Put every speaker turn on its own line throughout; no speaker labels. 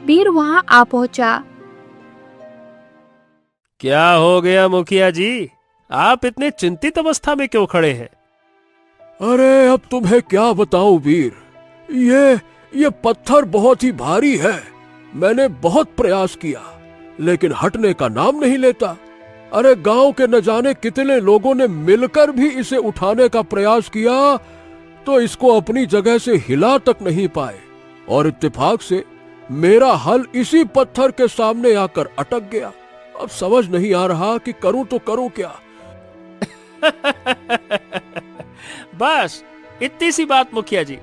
वीर वहां आ पहुंचा।
क्या हो गया मुखिया जी? आप इतने चिंतित अवस्था में क्यों खड़े हैं?
अरे अब तुम्हें क्या बताऊं वीर, ये पत्थर बहुत ही भारी है। मैंने बहुत प्रयास किया लेकिन हटने का नाम नहीं लेता। अरे गांव के न जाने कितने लोगों ने मिलकर भी इसे उठाने का प्रयास किया तो इसको अपनी जगह से हिला तक नहीं पाए और इत्तेफाक से मेरा हल इसी पत्थर के सामने आकर अटक गया। अब समझ नहीं आ रहा कि करूं तो करूं क्या।
बस इतनी सी बात मुखिया जी।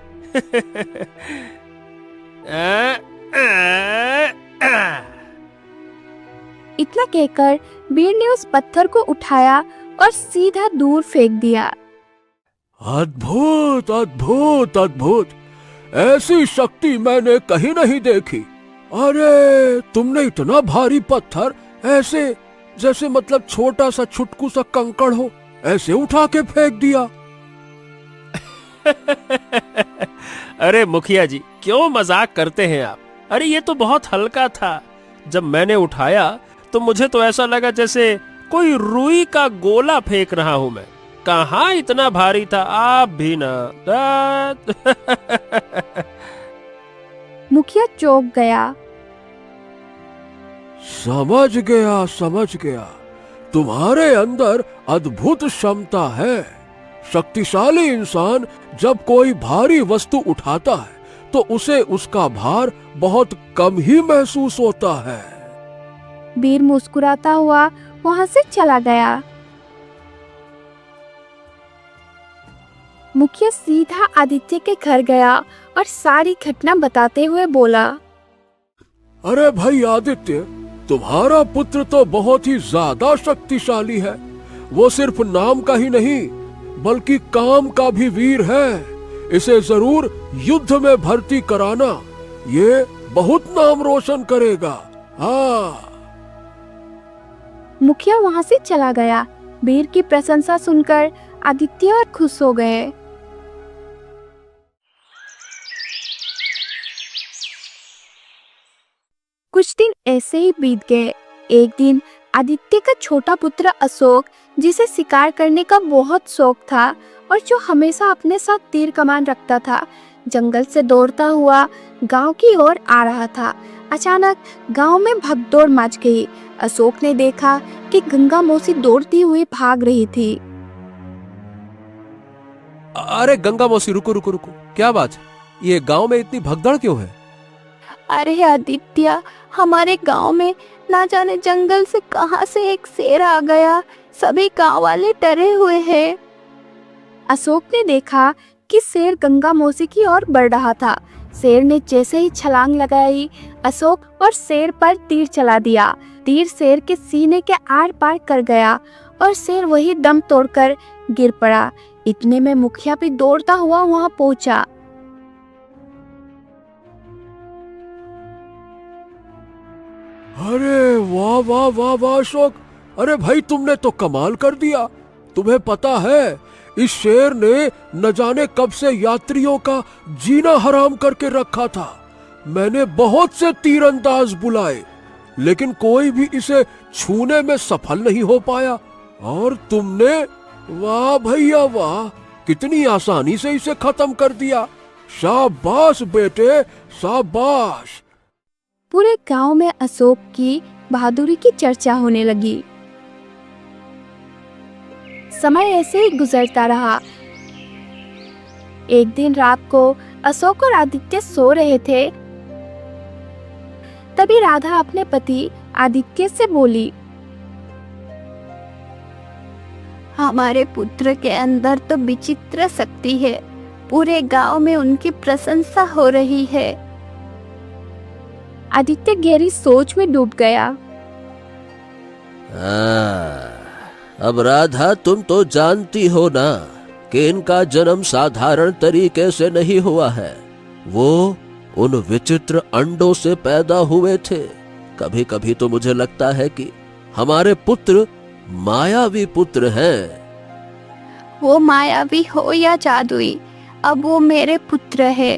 इतना कहकर वीर ने उस पत्थर को उठाया और सीधा दूर फेंक दिया।
अद्भुत अद्भुत अद्भुत, ऐसी शक्ति मैंने कहीं नहीं देखी। अरे तुमने इतना भारी पत्थर ऐसे, जैसे मतलब छोटा सा छुटकू सा कंकड़ हो, ऐसे उठा के फेंक दिया।
अरे मुखिया जी क्यों मजाक करते हैं आप? अरे ये तो बहुत हल्का था। जब मैंने उठाया तो मुझे तो ऐसा लगा जैसे कोई रुई का गोला फेंक रहा हूं मैं। कहाँ इतना भारी था, आप भी ना।
मुखिया चौंक गया।
समझ गया, तुम्हारे अंदर अद्भुत क्षमता है। शक्तिशाली इंसान जब कोई भारी वस्तु उठाता है तो उसे उसका भार बहुत कम ही महसूस होता है।
वीर मुस्कुराता हुआ वहां से चला गया। मुखिया सीधा आदित्य के घर गया और सारी घटना बताते हुए बोला,
अरे भाई आदित्य, तुम्हारा पुत्र तो बहुत ही ज्यादा शक्तिशाली है। वो सिर्फ नाम का ही नहीं बल्कि काम का भी वीर है। इसे जरूर युद्ध में भर्ती कराना, ये बहुत नाम रोशन करेगा। हाँ।
मुखिया वहां से चला गया। वीर की प्रशंसा सुनकर आदित्य और खुश हो गए। कुछ दिन ऐसे ही बीत गए। एक दिन आदित्य का छोटा पुत्र अशोक, जिसे शिकार करने का बहुत शौक था और जो हमेशा अपने साथ तीर कमान रखता था, जंगल से दौड़ता हुआ गांव की ओर आ रहा था। अचानक गांव में भगदौड़ मच गई। अशोक ने देखा कि गंगा मौसी दौड़ती हुई भाग रही थी।
अरे गंगा मौसी, रुको रुको रुको, क्या बात है? ये गांव में इतनी भगदड़ क्यों है?
अरे आदित्य, हमारे गांव में ना जाने जंगल से कहां से एक शेर आ गया। सभी गांव वाले डरे हुए हैं। अशोक ने देखा कि शेर गंगा मौसी की ओर बढ़ रहा था। शेर ने जैसे ही छलांग लगाई, अशोक और शेर पर तीर चला दिया। तीर शेर के सीने के आर पार कर गया और शेर वही दम तोड़कर गिर पड़ा। इतने में मुखिया भी दौड़ता हुआ वहां पहुंचा।
अरे वाह वाह वाह वाह अशोक, अरे भाई तुमने तो कमाल कर दिया। तुम्हें पता है इस शेर ने न जाने कब से यात्रियों का जीना हराम करके रखा था। मैंने बहुत से तीरंदाज बुलाए लेकिन कोई भी इसे छूने में सफल नहीं हो पाया। और तुमने, वाह भैया वाह, कितनी आसानी से इसे खत्म कर दिया। शाबाश बेटे, शाबाश।
पूरे गांव में अशोक की बहादुरी की चर्चा होने लगी। समय ऐसे ही गुजरता रहा। एक दिन रात को अशोक और आदित्य सो रहे थे। तभी राधा अपने पति आदित्य से बोली, हमारे पुत्र के अंदर तो विचित्र शक्ति है। पूरे गांव में उनकी प्रशंसा हो रही है। आदित्य गहरी सोच में डूब गया।
अब राधा, तुम तो जानती हो ना कि इनका जन्म साधारण तरीके से नहीं हुआ है। वो उन विचित्र अंडों से पैदा हुए थे। कभी कभी तो मुझे लगता है कि हमारे पुत्र मायावी पुत्र हैं।
वो मायावी हो या जादुई, अब वो मेरे पुत्र है।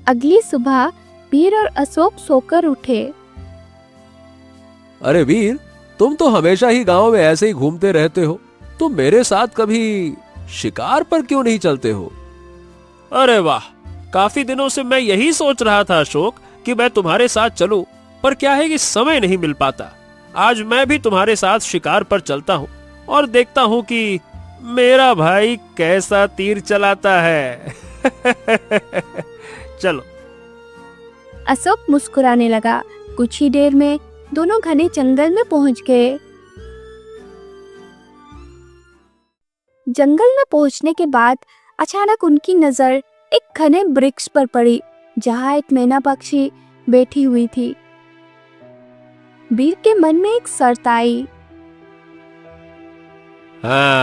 अगली सुबह वीर और अशोक सोकर उठे।
अरे वीर, तुम तो हमेशा ही गांव में ऐसे ही घूमते रहते हो, तुम मेरे साथ कभी शिकार पर क्यों नहीं चलते हो?
अरे वाह, काफी दिनों से मैं यही सोच रहा था अशोक कि मैं तुम्हारे साथ चलूं, पर क्या है कि समय नहीं मिल पाता। आज मैं भी तुम्हारे साथ शिकार पर चलता हूं और देखता हूं कि मेरा भाई कैसा तीर चलाता है। चलो।
अशोक मुस्कुराने लगा। कुछ ही देर में दोनों घने जंगल में पहुंच गए। जंगल में पहुंचने के बाद अचानक उनकी नजर एक घने वृक्ष पर पड़ी, जहां एक मैना पक्षी बैठी हुई थी। वीर के मन में एक शर्त आई।
हाँ,